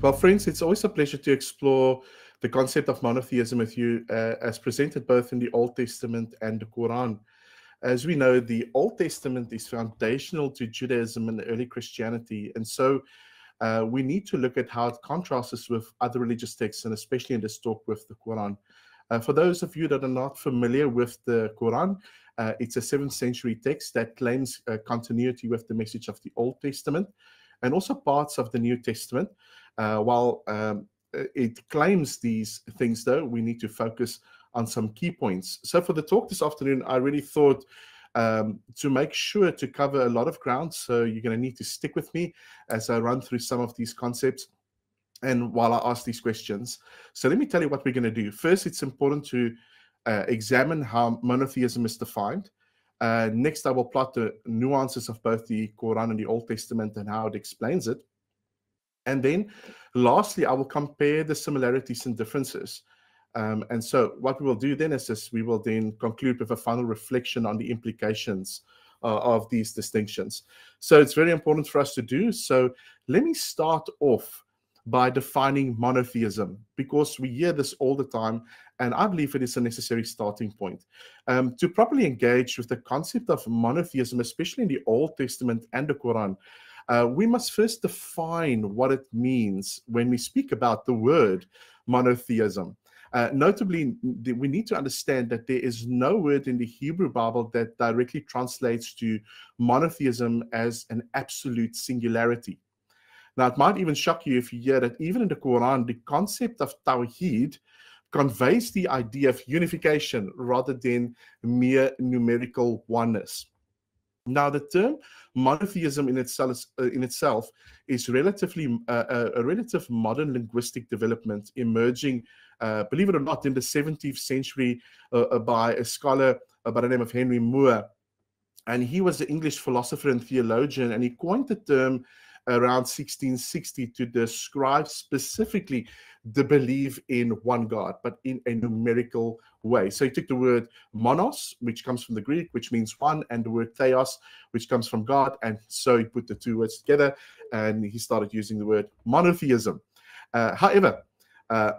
Well, friends, it's always a pleasure to explore the concept of monotheism with you, as presented both in the Old Testament and the Quran. As we know, the Old Testament is foundational to Judaism and early Christianity, and so we need to look at how it contrasts with other religious texts, and especially in this talk with the Quran. For those of you that are not familiar with the Quran, it's a 7th century text that claims continuity with the message of the Old Testament and also parts of the New Testament. While it claims these things, though, we need to focus on some key points. So for the talk this afternoon, I really thought to make sure to cover a lot of ground. So you're going to need to stick with me as I run through some of these concepts and while I ask these questions. So let me tell you what we're going to do. First, it's important to examine how monotheism is defined. Next, I will plot the nuances of both the Quran and the Old Testament and how it explains it. And then lastly, I will compare the similarities and differences. And so what we will do then is this, we will then conclude with a final reflection on the implications of these distinctions. So it's very important for us to do. So let me start off by defining monotheism, because we hear this all the time, and I believe it is a necessary starting point. To properly engage with the concept of monotheism, especially in the Old Testament and the Quran, we must first define what it means when we speak about the word monotheism. Notably, we need to understand that there is no word in the Hebrew Bible that directly translates to monotheism as an absolute singularity. Now, it might even shock you if you hear that even in the Quran, the concept of Tawheed conveys the idea of unification rather than mere numerical oneness. Now, the term monotheism in itself is relatively a relative modern linguistic development emerging, believe it or not, in the 17th century by a scholar by the name of Henry Moore. And he was an English philosopher and theologian, and he coined the term around 1660 to describe specifically the belief in one God, but in a numerical way. So he took the word monos, which comes from the Greek, which means one, and the word theos, which comes from God. And so he put the two words together and he started using the word monotheism. However,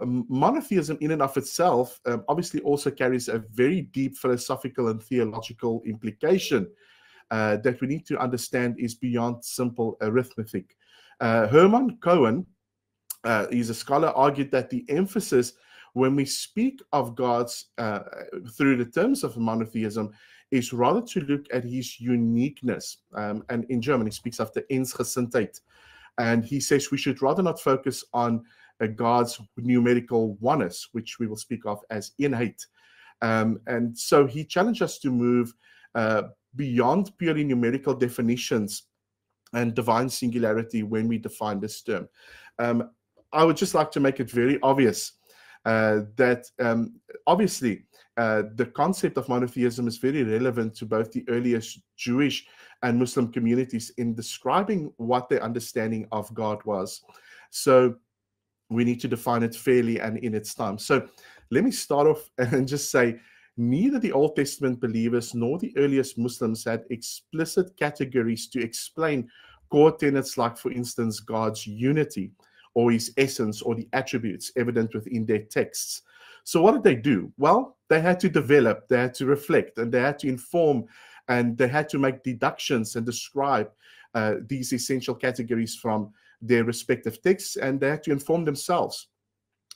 monotheism in and of itself obviously also carries a very deep philosophical and theological implication that we need to understand is beyond simple arithmetic. Herman Cohen, he's a scholar, argued that the emphasis when we speak of God's through the terms of monotheism is rather to look at his uniqueness. And in German, he speaks of the Eensgezindheid. And he says we should rather not focus on God's numerical oneness, which we will speak of as eenheid. And so he challenged us to move beyond purely numerical definitions and divine singularity when we define this term. I would just like to make it very obvious that obviously the concept of monotheism is very relevant to both the earliest Jewish and Muslim communities in describing what their understanding of God was. So we need to define it fairly and in its time. So let me start off and just say, neither the Old Testament believers nor the earliest Muslims had explicit categories to explain core tenets like, for instance, God's unity or his essence or the attributes evident within their texts. So what did they do? Well, they had to develop, they had to reflect, and they had to inform, and they had to make deductions and describe these essential categories from their respective texts, and they had to inform themselves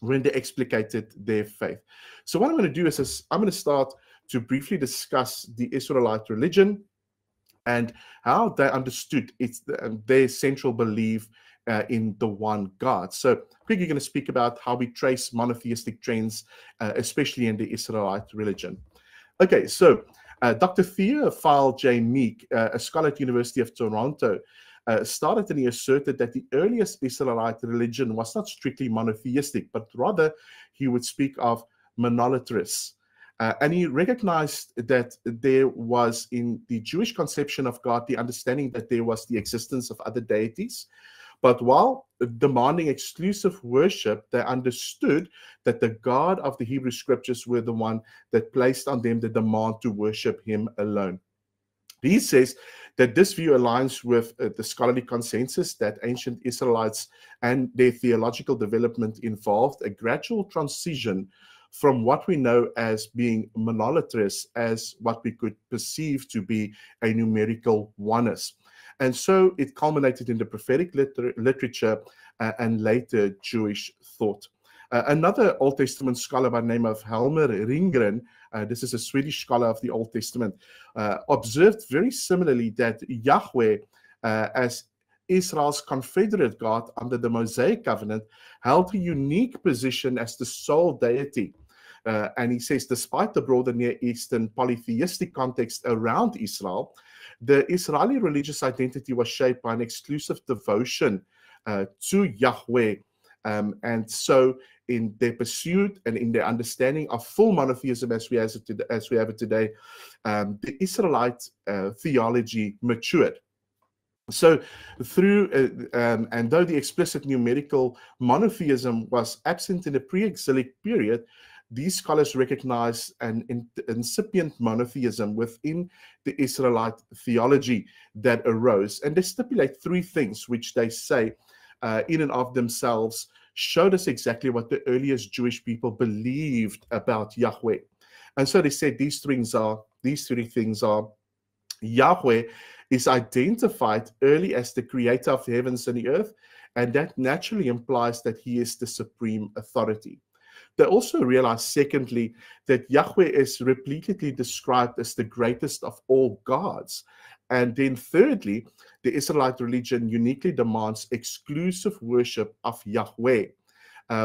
when they explicated their faith. So what I'm going to do is I'm going to start to briefly discuss the Israelite religion and how they understood their central belief in the one God. So quickly going to speak about how we trace monotheistic trends, especially in the Israelite religion. Okay, so Dr. Theophile J. Meek, a scholar at the University of Toronto, started and he asserted that the earliest Israelite religion was not strictly monotheistic, but rather he would speak of monolatrous. And he recognized that there was in the Jewish conception of God the understanding that there was the existence of other deities. But while demanding exclusive worship, they understood that the God of the Hebrew scriptures were the one that placed on them the demand to worship him alone. He says that this view aligns with the scholarly consensus that ancient Israelites and their theological development involved a gradual transition from what we know as being monolatrous as what we could perceive to be a numerical oneness. And so it culminated in the prophetic literature and later Jewish thought. Another Old Testament scholar by the name of Helmer Ringren, this is a Swedish scholar of the Old Testament, observed very similarly that Yahweh, as Israel's confederate God under the Mosaic covenant, held a unique position as the sole deity. And he says, despite the broader Near Eastern polytheistic context around Israel, the Israeli religious identity was shaped by an exclusive devotion to Yahweh. And so in their pursuit and in their understanding of full monotheism as we have it today, the Israelite theology matured. So through, and though the explicit numerical monotheism was absent in the pre-exilic period, these scholars recognize an incipient monotheism within the Israelite theology that arose. And they stipulate three things which they say in and of themselves showed us exactly what the earliest Jewish people believed about Yahweh. And so they said these three things are Yahweh is identified early as the creator of the heavens and the earth, and that naturally implies that he is the supreme authority. They also realize, secondly, that Yahweh is repeatedly described as the greatest of all gods. And then thirdly, the Israelite religion uniquely demands exclusive worship of Yahweh,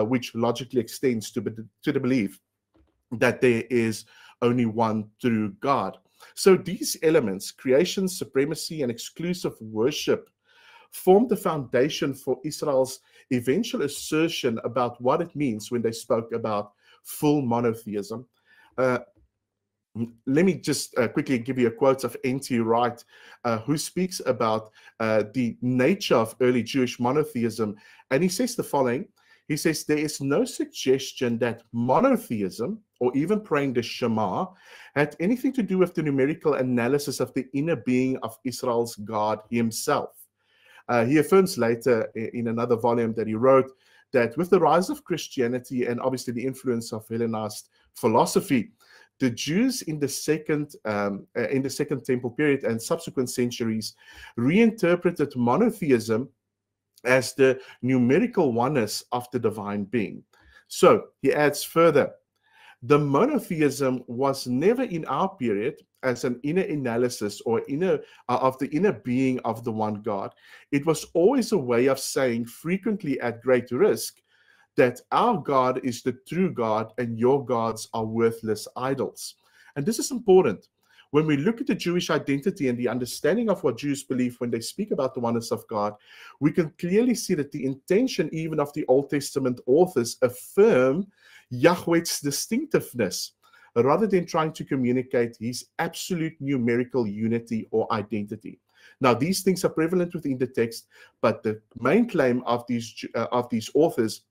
which logically extends to the belief that there is only one true God. So these elements, creation, supremacy, and exclusive worship, formed the foundation for Israel's eventual assertion about what it means when they spoke about full monotheism. Let me just quickly give you a quote of N.T. Wright, who speaks about the nature of early Jewish monotheism. And he says the following. He says, there is no suggestion that monotheism, or even praying the Shema, had anything to do with the numerical analysis of the inner being of Israel's God himself. He affirms later in another volume that he wrote that with the rise of Christianity and obviously the influence of Hellenized philosophy, the Jews in the second temple period and subsequent centuries reinterpreted monotheism as the numerical oneness of the divine being. So he adds further, the monotheism was never in our period as an inner analysis or of the inner being of the one God. It was always a way of saying, frequently at great risk, that our God is the true God and your gods are worthless idols. And this is important. When we look at the Jewish identity and the understanding of what Jews believe when they speak about the oneness of God, we can clearly see that the intention even of the Old Testament authors affirm Yahweh's distinctiveness, rather than trying to communicate his absolute numerical unity or identity. Now, these things are prevalent within the text, but the main claim of these authors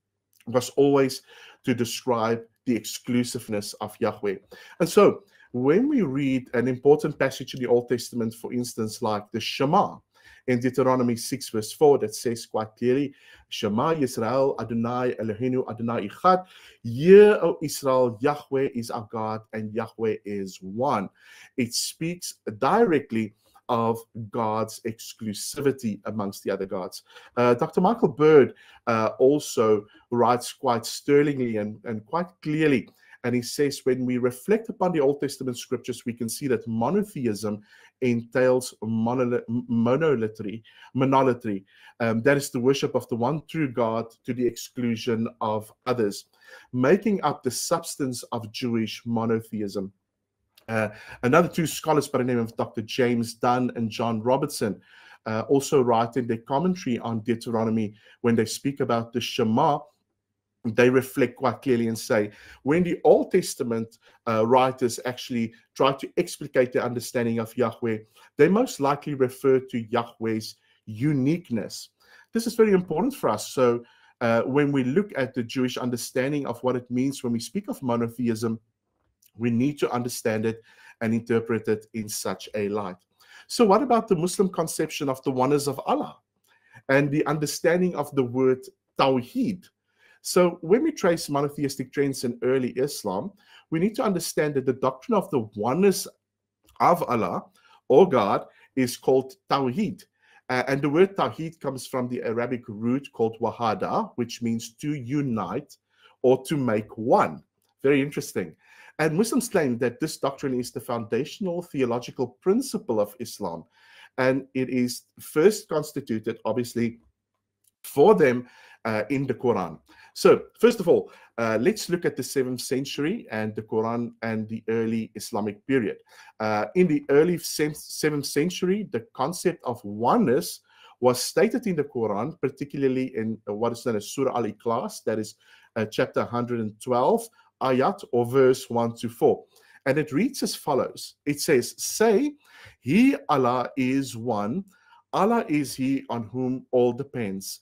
was always to describe the exclusiveness of Yahweh. And so, when we read an important passage in the Old Testament, for instance, like the Shema in Deuteronomy 6 verse 4, that says quite clearly, Shema Yisrael Adonai Eloheinu Adonai Echad, Hear, O Israel, Yahweh is our God and Yahweh is one. It speaks directly of God's exclusivity amongst the other gods. Dr. Michael Bird also writes quite sterlingly and quite clearly. And he says, when we reflect upon the Old Testament scriptures, we can see that monotheism entails monolatry. That is the worship of the one true God to the exclusion of others, making up the substance of Jewish monotheism. Another two scholars by the name of Dr. James Dunn and John Robertson also write in their commentary on Deuteronomy when they speak about the Shema. They reflect quite clearly and say, when the Old Testament writers actually try to explicate their understanding of Yahweh, they most likely refer to Yahweh's uniqueness. This is very important for us. So when we look at the Jewish understanding of what it means when we speak of monotheism, we need to understand it and interpret it in such a light. So what about the Muslim conception of the oneness of Allah and the understanding of the word Tawheed? So when we trace monotheistic trends in early Islam, we need to understand that the doctrine of the oneness of Allah or God is called Tawheed. And the word Tawheed comes from the Arabic root called Wahada, which means to unite or to make one. Very interesting. And Muslims claim that this doctrine is the foundational theological principle of Islam. And it is first constituted, obviously, for them in the Quran. So, first of all, let's look at the 7th century and the Quran and the early Islamic period. In the early 7th century, the concept of oneness was stated in the Quran, particularly in what is known as Surah Al-Ikhlas, that is chapter 112, ayat or verse 1 to 4. And it reads as follows. It says, "Say, He, Allah, is one. Allah is He on whom all depends.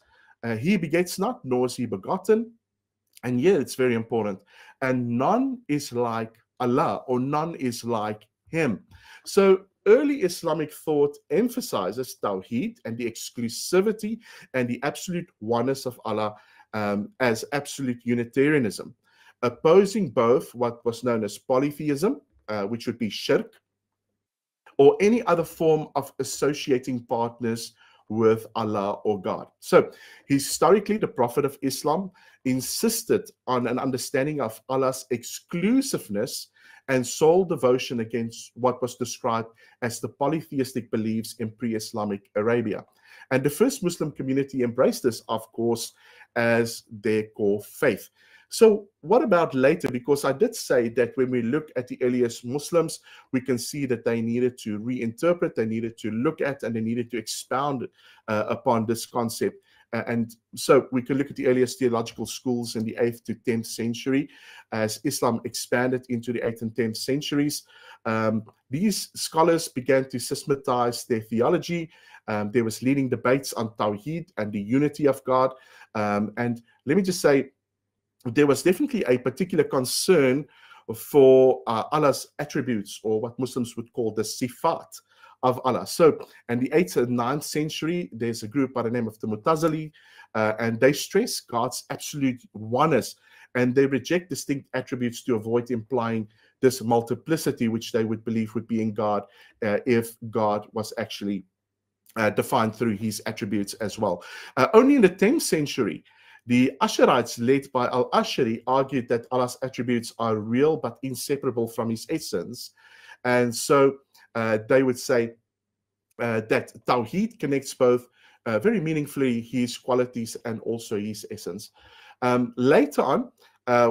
He begets not, nor is He begotten." And yeah, it's very important. "And none is like Allah, or none is like Him." So early Islamic thought emphasizes Tawheed and the exclusivity and the absolute oneness of Allah as absolute Unitarianism, opposing both what was known as polytheism, which would be shirk, or any other form of associating partners with Allah or God. So historically, the Prophet of Islam insisted on an understanding of Allah's exclusiveness and sole devotion against what was described as the polytheistic beliefs in pre-Islamic Arabia. And the first Muslim community embraced this, of course, as their core faith. So what about later? Because I did say that when we look at the earliest Muslims, we can see that they needed to reinterpret, they needed to look at, and they needed to expound upon this concept. And so we can look at the earliest theological schools in the 8th to 10th century as Islam expanded into the 8th and 10th centuries. These scholars began to systematize their theology. There was leading debates on Tawheed and the unity of God. And let me just say, there was definitely a particular concern for Allah's attributes, or what Muslims would call the sifat of Allah. So in the 8th and 9th century, there's a group by the name of the Mu'tazili, and they stress God's absolute oneness, and they reject distinct attributes to avoid implying this multiplicity, which they would believe would be in God if God was actually defined through His attributes as well. Only in the 10th century, the Ash'arites, led by Al-Ash'ari, argued that Allah's attributes are real but inseparable from His essence. And so they would say that Tawheed connects both very meaningfully His qualities and also His essence. Later on,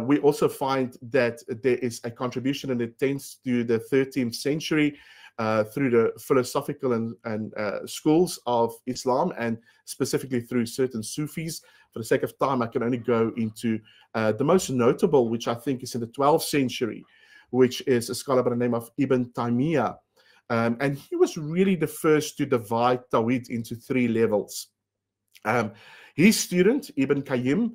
we also find that there is a contribution in the 10th to the 13th century through the philosophical and schools of Islam, and specifically through certain Sufis. For the sake of time, I can only go into the most notable, which I think is in the 12th century, which is a scholar by the name of Ibn Taymiyyah. And he was really the first to divide Tawhid into 3 levels. His student, Ibn Qayyim,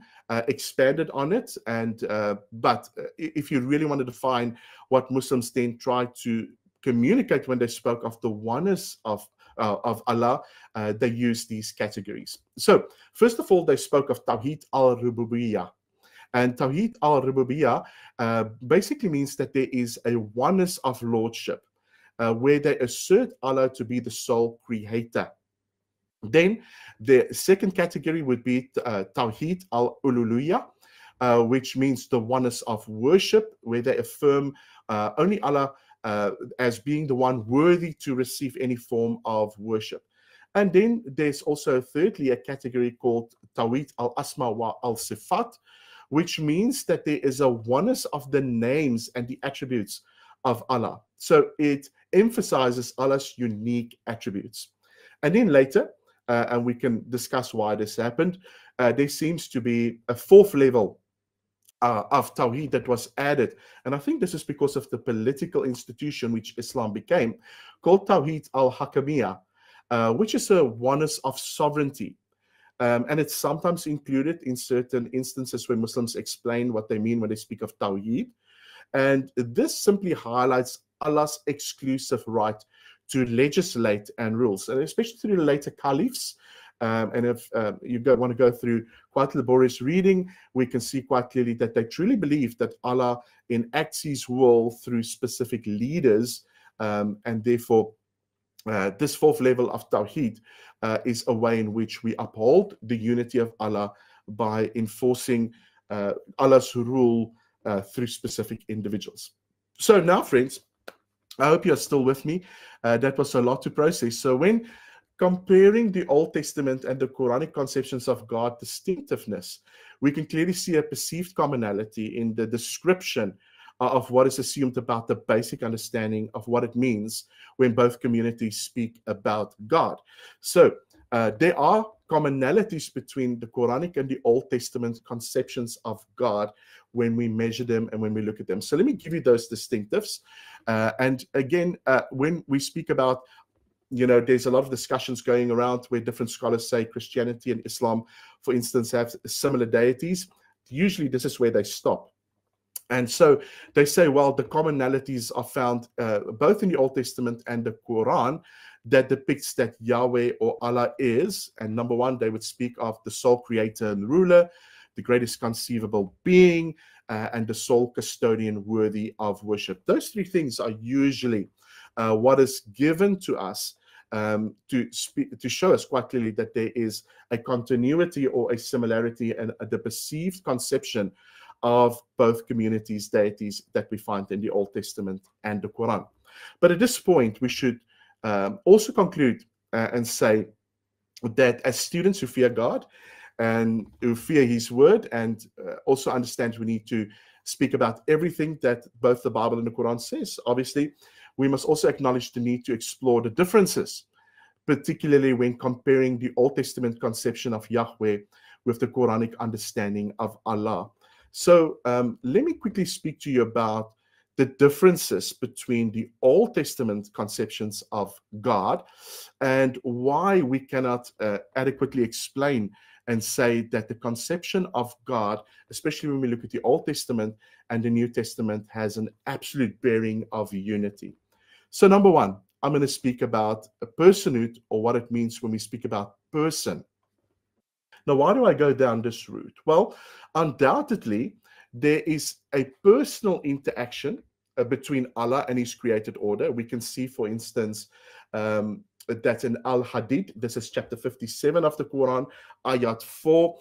expanded on it. But if you really want to define what Muslims then tried to communicate when they spoke of the oneness of Allah, they use these categories. So first of all, they spoke of Tawheed al-Rububiyyah. And Tawheed al-Rububiyyah basically means that there is a oneness of lordship, where they assert Allah to be the sole creator. Then the second category would be Tawheed al-Uluhiyyah, which means the oneness of worship, where they affirm only Allah as being the one worthy to receive any form of worship. And then there's also thirdly a category called Tawheed al-Asma wa al-Sifat, which means that there is a oneness of the names and the attributes of Allah. So it emphasizes Allah's unique attributes. And then later, and we can discuss why this happened, there seems to be a 4th level of Tawheed that was added. And I think this is because of the political institution which Islam became, called Tawheed al-Hakamiyah, which is a oneness of sovereignty. And it's sometimes included in certain instances where Muslims explain what they mean when they speak of Tawheed. And this simply highlights Allah's exclusive right to legislate and rules, and especially through the later caliphs. And if you want to go through quite laborious reading, we can see quite clearly that they truly believe that Allah enacts His will through specific leaders, and therefore this fourth level of Tawheed is a way in which we uphold the unity of Allah by enforcing Allah's rule through specific individuals. So now, friends, I hope you're still with me. That was a lot to process. So when comparing the Old Testament and the Quranic conceptions of God distinctiveness, we can clearly see a perceived commonality in the description of what is assumed about the basic understanding of what it means when both communities speak about God. So there are commonalities between the Quranic and the Old Testament conceptions of God when we measure them and when we look at them. So let me give you those distinctives. And again, when we speak about, there's a lot of discussions going around where different scholars say Christianity and Islam, for instance, have similar deities. Usually this is where they stop. And so they say, well, the commonalities are found both in the Old Testament and the Quran that depicts that Yahweh or Allah is, and number one, they would speak of the sole creator and ruler, the greatest conceivable being, and the sole custodian worthy of worship. Those three things are usually what is given to us to show us quite clearly that there is a continuity or a similarity and the perceived conception of both communities' deities that we find in the Old Testament and the Quran. But at this point, we should also conclude and say that as students who fear God and who fear His word, and also understand we need to speak about everything that both the Bible and the Quran says, obviously, we must also acknowledge the need to explore the differences, particularly when comparing the Old Testament conception of Yahweh with the Quranic understanding of Allah. So let me quickly speak to you about the differences between the Old Testament conceptions of God and why we cannot adequately explain and say that the conception of God, especially when we look at the Old Testament and the New Testament, has an absolute bearing of unity. So number one, I'm going to speak about a personhood, or what it means when we speak about person. Now, why do I go down this route? Well, undoubtedly, there is a personal interaction between Allah and His created order. We can see, for instance, that in Al-Hadid, this is chapter 57 of the Quran, ayat 4,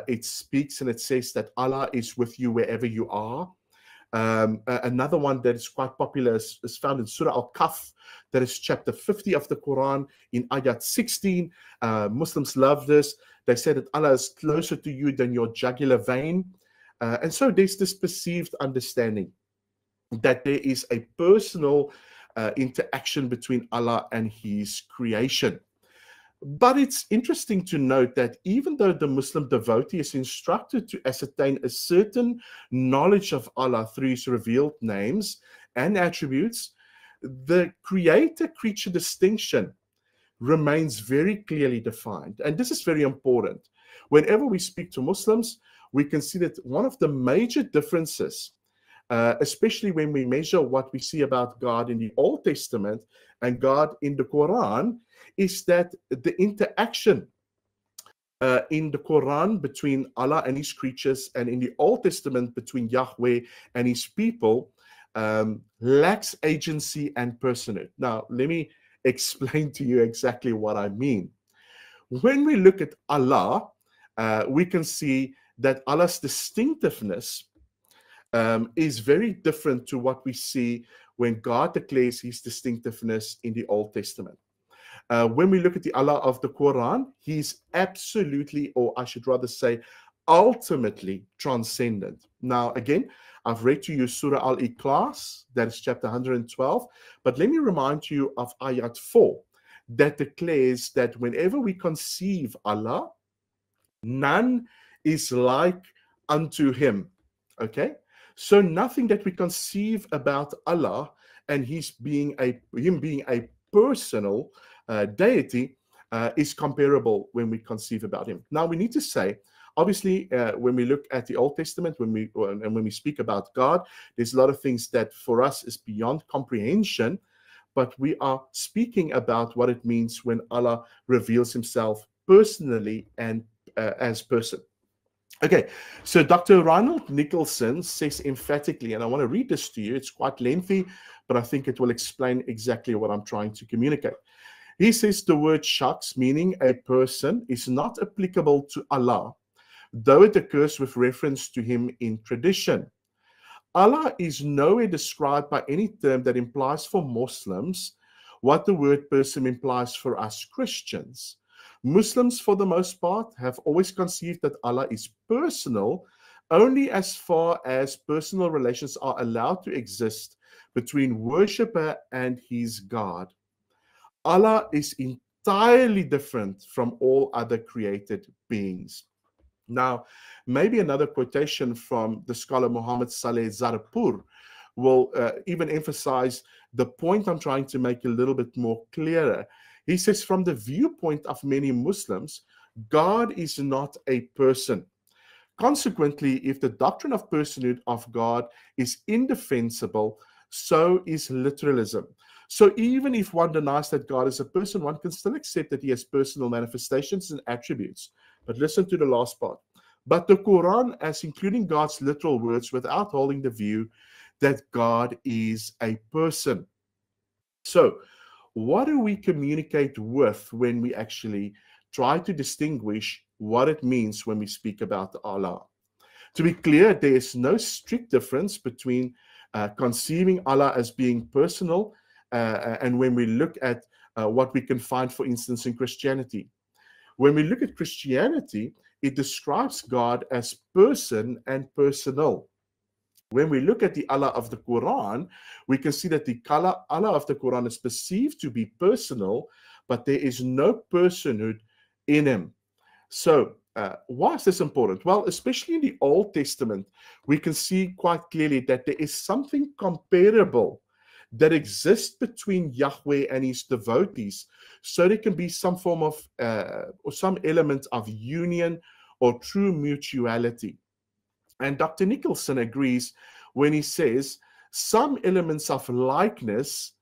it speaks and it says that Allah is with you wherever you are. Another one that is quite popular is found in Surah Al-Kahf, that is chapter 50 of the Quran, in ayat 16. Muslims love this. They say that Allah is closer to you than your jugular vein. And so there's this perceived understanding that there is a personal interaction between Allah and His creation. But it's interesting to note that even though the Muslim devotee is instructed to ascertain a certain knowledge of Allah through His revealed names and attributes, the creator-creature distinction remains very clearly defined. And this is very important. Whenever we speak to Muslims, we can see that one of the major differences, especially when we measure what we see about God in the Old Testament and God in the Quran, is that the interaction in the Quran between Allah and His creatures, and in the Old Testament between Yahweh and His people, lacks agency and personhood. Now, let me explain to you exactly what I mean. When we look at Allah, we can see that Allah's distinctiveness is very different to what we see when God declares His distinctiveness in the Old Testament. When we look at the Allah of the Quran, He's absolutely, or I should rather say, ultimately transcendent. Now, again, I've read to you Surah Al-Ikhlas, that is chapter 112, but let me remind you of ayat 4, that declares that whenever we conceive Allah, none is like unto Him. Okay? So nothing that we conceive about Allah and Him being a personal deity is comparable when we conceive about Him. Now, we need to say, obviously, when we look at the Old Testament, when we speak about God, there's a lot of things that for us is beyond comprehension. but we are speaking about what it means when Allah reveals himself personally and as person. Okay, so Dr. Ronald Nicholson says emphatically, and I want to read this to you. It's quite lengthy, but I think it will explain exactly what I'm trying to communicate. He says the word shakhs, meaning a person, is not applicable to Allah, though it occurs with reference to him in tradition. Allah is nowhere described by any term that implies for Muslims what the word person implies for us Christians. Muslims, for the most part, have always conceived that Allah is personal only as far as personal relations are allowed to exist between worshipper and his God. Allah is entirely different from all other created beings. Now, maybe another quotation from the scholar Muhammad Saleh Zarpur will even emphasize the point I'm trying to make a little bit more clearer. He says, from the viewpoint of many Muslims, God is not a person. Consequently, if the doctrine of personhood of God is indefensible, so is literalism. So even if one denies that God is a person, one can still accept that he has personal manifestations and attributes. But listen to the last part. But the Quran, as including God's literal words, without holding the view that God is a person. So, what do we communicate with when we actually try to distinguish what it means when we speak about Allah? To be clear, there is no strict difference between conceiving Allah as being personal and when we look at what we can find, for instance, in Christianity. When we look at Christianity, it describes God as person and personal. When we look at the Allah of the Quran, we can see that the Allah of the Quran is perceived to be personal, but there is no personhood in him. So, why is this important? Well, especially in the Old Testament, we can see quite clearly that there is something comparable that exists between Yahweh and his devotees. So there can be some form of, or some element of union or true mutuality. And Dr. Nicholson agrees when he says some elements of likeness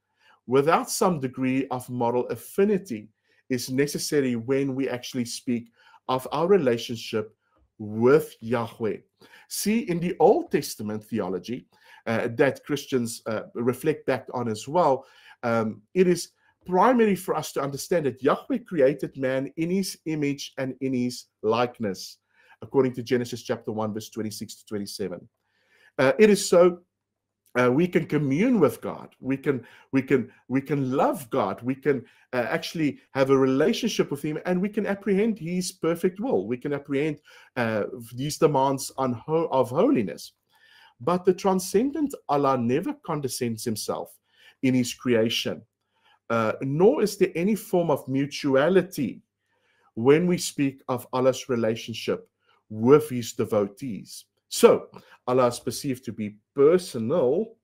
without some degree of moral affinity is necessary when we actually speak of our relationship with Yahweh. See, in the Old Testament theology that Christians reflect back on as well, it is primary for us to understand that Yahweh created man in his image and in his likeness, according to Genesis chapter 1, verse 26 to 27. It is so we can commune with God. We can love God. We can actually have a relationship with him, and we can apprehend his perfect will. We can apprehend these demands of holiness. But the transcendent Allah never condescends himself in his creation, nor is there any form of mutuality when we speak of Allah's relationship with his devotees. So, Allah is perceived to be personal,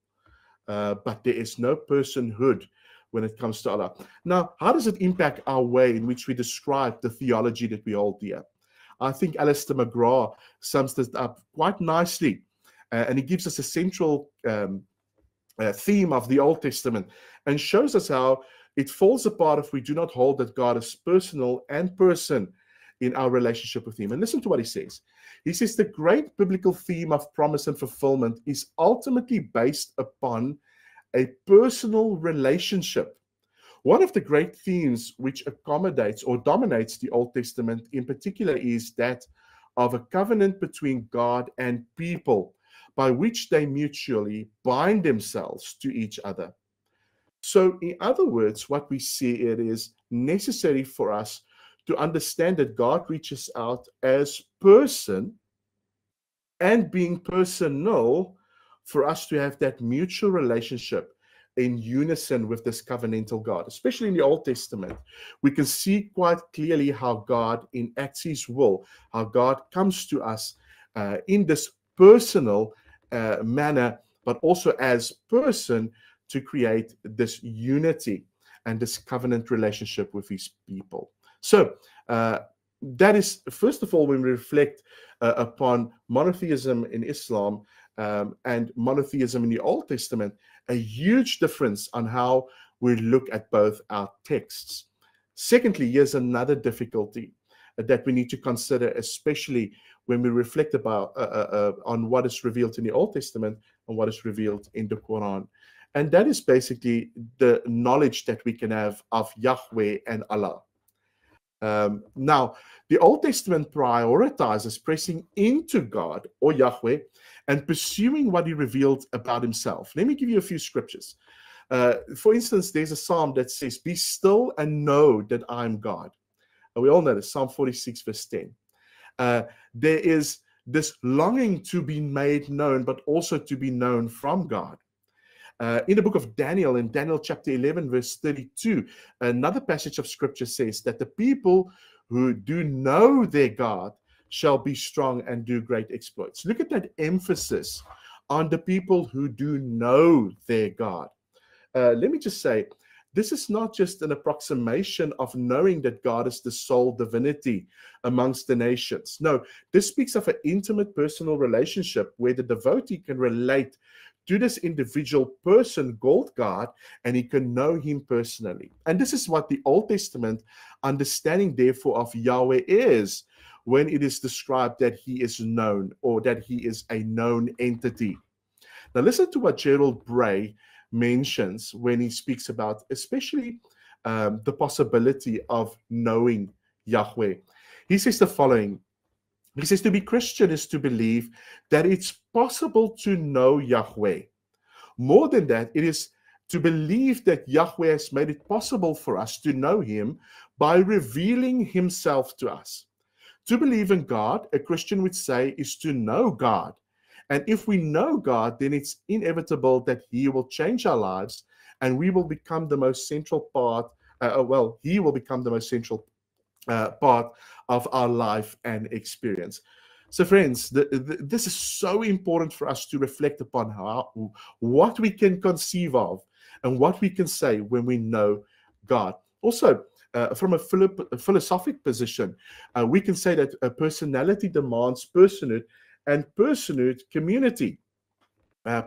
but there is no personhood when it comes to Allah. Now, how does it impact our way in which we describe the theology that we hold dear? I think Alistair McGrath sums this up quite nicely, and he gives us a central theme of the Old Testament and shows us how it falls apart if we do not hold that God is personal and person in our relationship with him. And listen to what he says. He says the great biblical theme of promise and fulfillment is ultimately based upon a personal relationship. One of the great themes which accommodates or dominates the Old Testament in particular is that of a covenant between God and people by which they mutually bind themselves to each other. So, in other words, what we see, it is necessary for us to understand that God reaches out as person and being personal for us to have that mutual relationship in unison with this covenantal God. Especially in the Old Testament, we can see quite clearly how God enacts his will, how God comes to us in this personal manner, but also as person to create this unity and this covenant relationship with his people. So that is, first of all, when we reflect upon monotheism in Islam and monotheism in the Old Testament, a huge difference on how we look at both our texts. Secondly, here's another difficulty that we need to consider, especially when we reflect about on what is revealed in the Old Testament and what is revealed in the Quran. And that is basically the knowledge that we can have of Yahweh and Allah. Now, the Old Testament prioritizes pressing into God or Yahweh and pursuing what he revealed about himself. Let me give you a few scriptures. For instance, there's a psalm that says, "Be still and know that I'm God." And we all know this, Psalm 46, verse 10. There is this longing to be made known, but also to be known from God. In the book of Daniel, in Daniel chapter 11, verse 32, another passage of scripture says that the people who do know their God shall be strong and do great exploits. Look at that emphasis on the people who do know their God. Let me just say, this is not just an approximation of knowing that God is the sole divinity amongst the nations. No, this speaks of an intimate personal relationship where the devotee can relate to this individual person called God, and he can know him personally. And this is what the Old Testament understanding, therefore, of Yahweh is when it is described that he is known or that he is a known entity. Now, listen to what Gerald Bray mentions when he speaks about especially the possibility of knowing Yahweh. He says the following. He says, to be Christian is to believe that it's possible to know Yahweh. More than that, it is to believe that Yahweh has made it possible for us to know him by revealing himself to us. To believe in God, a Christian would say, is to know God. And if we know God, then it's inevitable that he will change our lives and we will become the most central part, he will become the most central part of our life and experience. So friends, this is so important for us to reflect upon what we can conceive of and what we can say when we know God. Also, from a philosophic position, we can say that a personality demands personhood and personhood community.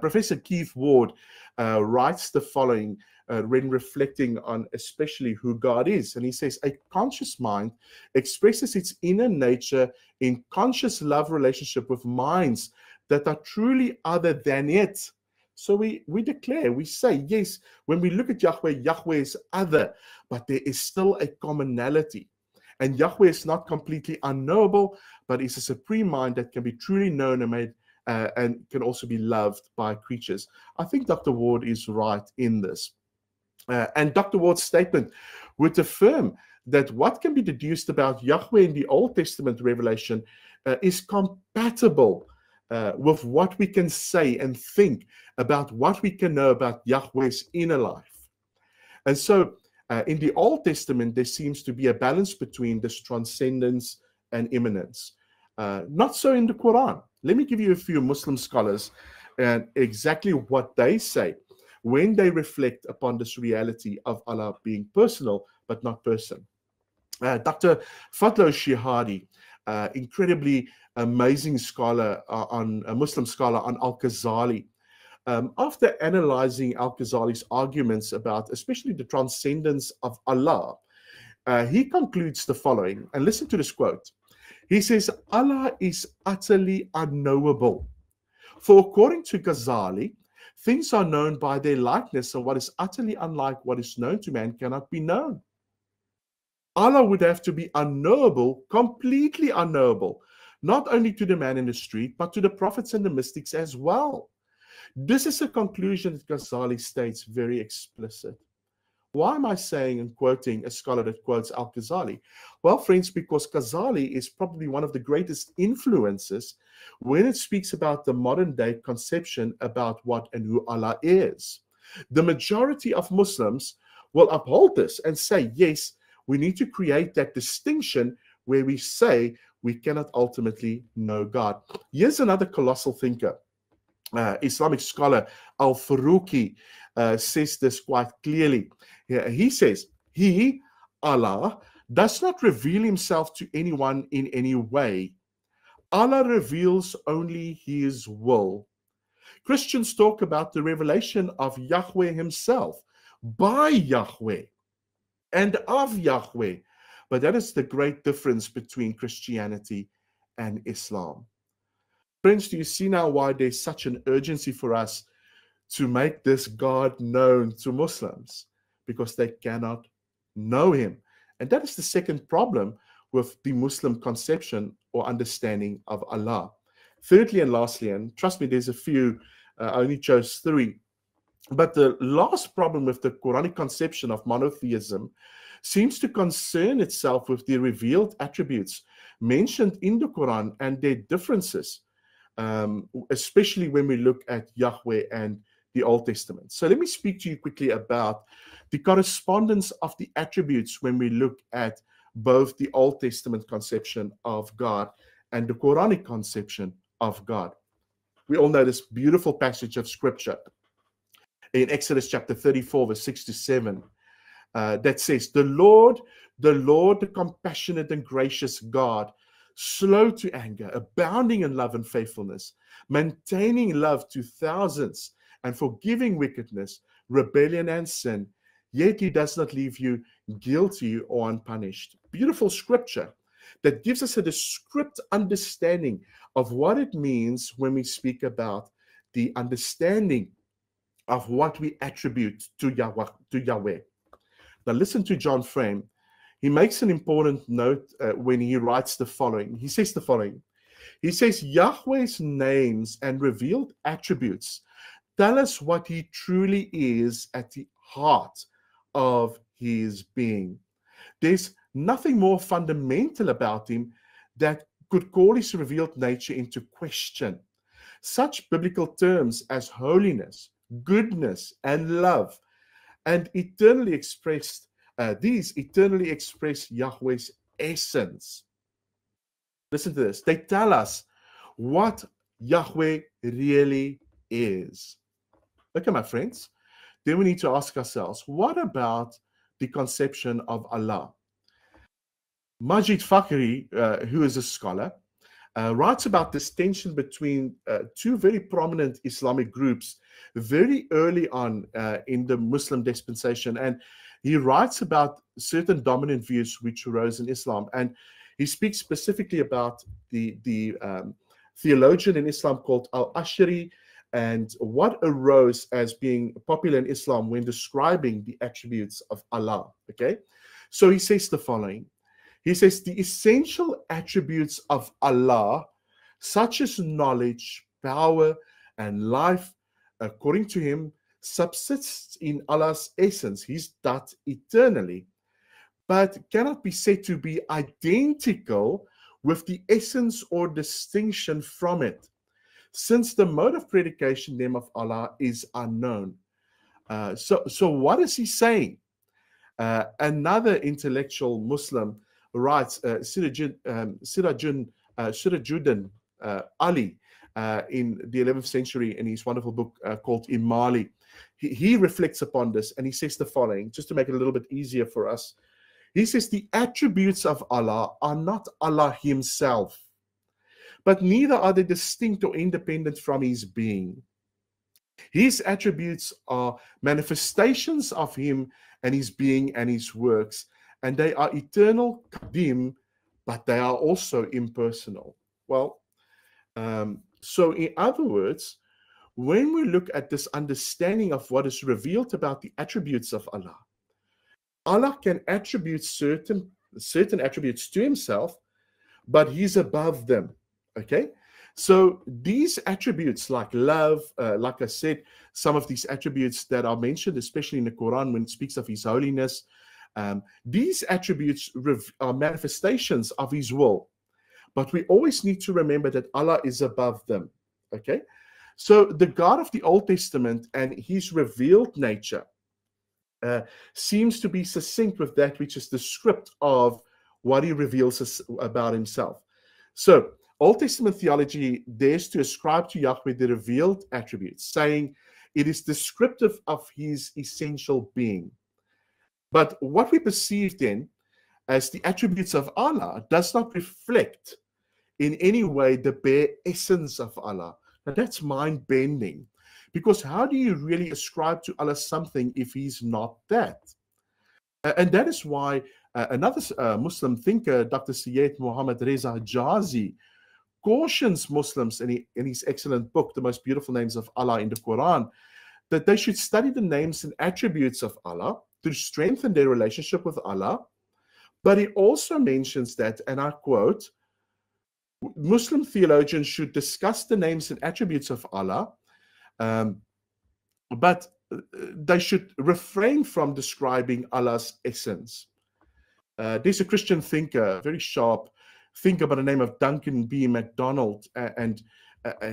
Professor Keith Ward writes the following when reflecting on especially who God is. And he says, a conscious mind expresses its inner nature in conscious love relationship with minds that are truly other than it. So we declare, we say, yes, when we look at Yahweh, Yahweh is other, but there is still a commonality. And Yahweh is not completely unknowable, but is a supreme mind that can be truly known and made and can also be loved by creatures. I think Dr. Ward is right in this. And Dr. Ward's statement would affirm that what can be deduced about Yahweh in the Old Testament revelation is compatible with what we can say and think about what we can know about Yahweh's inner life. And so in the Old Testament, there seems to be a balance between this transcendence and immanence. Not so in the Quran. Let me give you a few Muslim scholars and exactly what they say when they reflect upon this reality of Allah being personal but not person. Dr. Fadlo Shihadi, incredibly amazing scholar, a Muslim scholar on Al-Ghazali, after analyzing Al-Ghazali's arguments about especially the transcendence of Allah, he concludes the following, and listen to this quote. He says, Allah is utterly unknowable. For according to Ghazali, things are known by their likeness, and what is utterly unlike what is known to man cannot be known. Allah would have to be unknowable, completely unknowable, not only to the man in the street, but to the prophets and the mystics as well. This is a conclusion that Ghazali states very explicit. Why am I saying and quoting a scholar that quotes Al-Ghazali? Well, friends, because Ghazali is probably one of the greatest influences when it speaks about the modern day conception about what and who Allah is. The majority of Muslims will uphold this and say, yes, we need to create that distinction where we say we cannot ultimately know God. Here's another colossal thinker. Islamic scholar Al-Faruqi says this quite clearly. He says, he, Allah, does not reveal himself to anyone in any way. Allah reveals only his will. Christians talk about the revelation of Yahweh himself, by Yahweh and of Yahweh. But that is the great difference between Christianity and Islam. Friends, do you see now why there's such an urgency for us to make this God known to Muslims? Because they cannot know him. And that is the second problem with the Muslim conception or understanding of Allah. Thirdly and lastly, and trust me, there's a few, I only chose 3. But the last problem with the Quranic conception of monotheism seems to concern itself with the revealed attributes mentioned in the Quran and their differences, especially when we look at Yahweh and the Old Testament. So let me speak to you quickly about the correspondence of the attributes when we look at both the Old Testament conception of God and the Quranic conception of God. We all know this beautiful passage of scripture in Exodus chapter 34, verse 6 to 7, that says, the Lord, the compassionate and gracious God, slow to anger, abounding in love and faithfulness, maintaining love to thousands, and forgiving wickedness, rebellion, and sin, yet he does not leave you guilty or unpunished. Beautiful scripture that gives us a descriptive understanding of what it means when we speak about the understanding of what we attribute to Yahweh. Now listen to John Frame. He makes an important note when he writes the following. He says the following. He says, Yahweh's names and revealed attributes tell us what he truly is at the heart of his being. There's nothing more fundamental about him that could call his revealed nature into question. Such biblical terms as holiness, goodness, and love, and eternally expressed, these eternally express Yahweh's essence. Listen to this. They tell us what Yahweh really is. Okay, my friends. Then we need to ask ourselves, what about the conception of Allah? Majid Fakhri, who is a scholar, writes about this tension between 2 very prominent Islamic groups very early on in the Muslim dispensation. And he writes about certain dominant views which arose in Islam. And he speaks specifically about the theologian in Islam called Al-Ash'ari and what arose as being popular in Islam when describing the attributes of Allah. Okay, so he says the following. He says the essential attributes of Allah, such as knowledge, power, and life, according to him, subsists in Allah's essence, his that eternally, but cannot be said to be identical with the essence or distinction from it, since the mode of predication name of Allah is unknown. So what is he saying? Another intellectual Muslim writes, Sirajuddin Ali, in the 11th century, in his wonderful book called Imali. He reflects upon this and he says the following, just to make it a little bit easier for us. He says the attributes of Allah are not Allah himself, but neither are they distinct or independent from his being. His attributes are manifestations of him and his being and his works, and they are eternal, qadim, but they are also impersonal. Well, so in other words, when we look at this understanding of what is revealed about the attributes of Allah, Allah can attribute certain attributes to himself, but he's above them. Okay, so these attributes like love, like I said, some of these attributes that are mentioned, especially in the Quran when it speaks of his holiness, these attributes are manifestations of his will. But we always need to remember that Allah is above them. Okay, so the God of the Old Testament and his revealed nature seems to be succinct with that which is the script of what he reveals us about himself. So Old Testament theology dares to ascribe to Yahweh the revealed attributes, saying it is descriptive of his essential being. But what we perceive then as the attributes of Allah does not reflect in any way the bare essence of Allah. Now that's mind-bending, Because how do you really ascribe to Allah something if he's not that? And that is why another Muslim thinker, Dr. Syed Muhammad Reza Jazi, cautions Muslims in his excellent book, The Most Beautiful Names of Allah in the Quran, that they should study the names and attributes of Allah to strengthen their relationship with Allah. But he also mentions that, and I quote, Muslim theologians should discuss the names and attributes of Allah, but they should refrain from describing Allah's essence. There's a Christian thinker, very sharp thinker by the name of Duncan B. MacDonald, and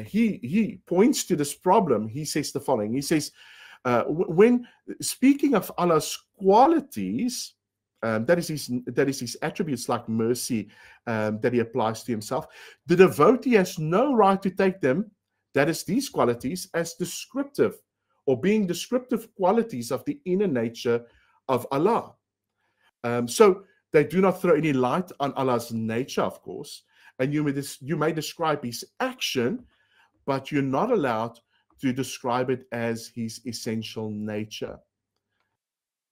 he points to this problem. He says the following. He says, when speaking of Allah's qualities, that is his attributes like mercy that he applies to himself, the devotee has no right to take them, that is these qualities, as descriptive or being descriptive qualities of the inner nature of Allah. So they do not throw any light on Allah's nature, of course, and you may describe his action, but you're not allowed to describe it as his essential nature.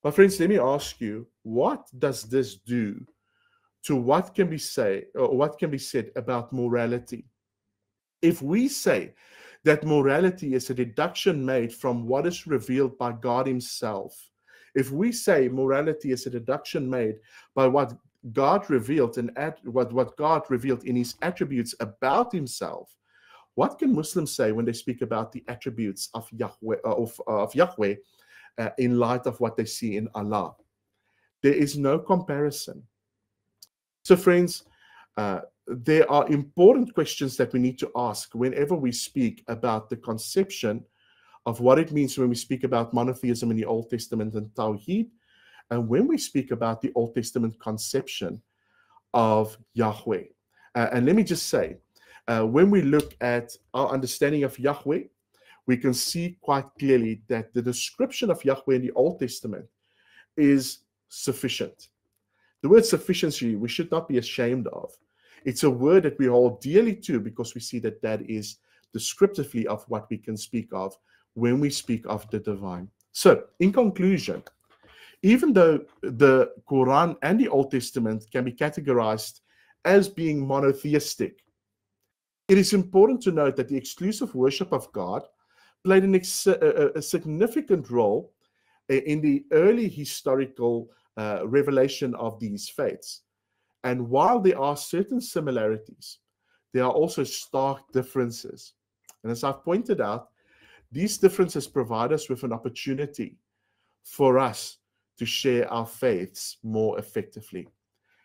My friends, let me ask you, what does this do to what can be said about morality? If we say that morality is a deduction made from what is revealed by God himself, if we say morality is a deduction made by what God revealed and what God revealed in his attributes about himself, what can Muslims say when they speak about the attributes of Yahweh in light of what they see in Allah? There is no comparison. So friends, there are important questions that we need to ask whenever we speak about the conception of what it means when we speak about monotheism in the Old Testament and Tawheed, and when we speak about the Old Testament conception of Yahweh. And let me just say, when we look at our understanding of Yahweh, we can see quite clearly that the description of Yahweh in the Old Testament is sufficient. The word sufficiency we should not be ashamed of. It's a word that we hold dearly to because we see that that is descriptively of what we can speak of when we speak of the divine. So, in conclusion, even though the Quran and the Old Testament can be categorized as being monotheistic, it is important to note that the exclusive worship of God played a significant role in the early historical revelation of these faiths. And while there are certain similarities, there are also stark differences. And as I've pointed out, these differences provide us with an opportunity for us to share our faiths more effectively.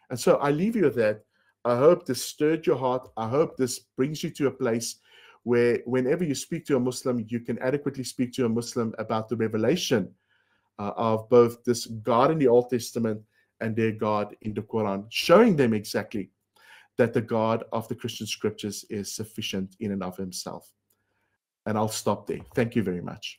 And so I leave you with that. I hope this stirred your heart. I hope this brings you to a place where whenever you speak to a Muslim, you can adequately speak to a Muslim about the revelation of both this God in the Old Testament and their God in the Quran, showing them exactly that the God of the Christian scriptures is sufficient in and of himself. And I'll stop there. Thank you very much.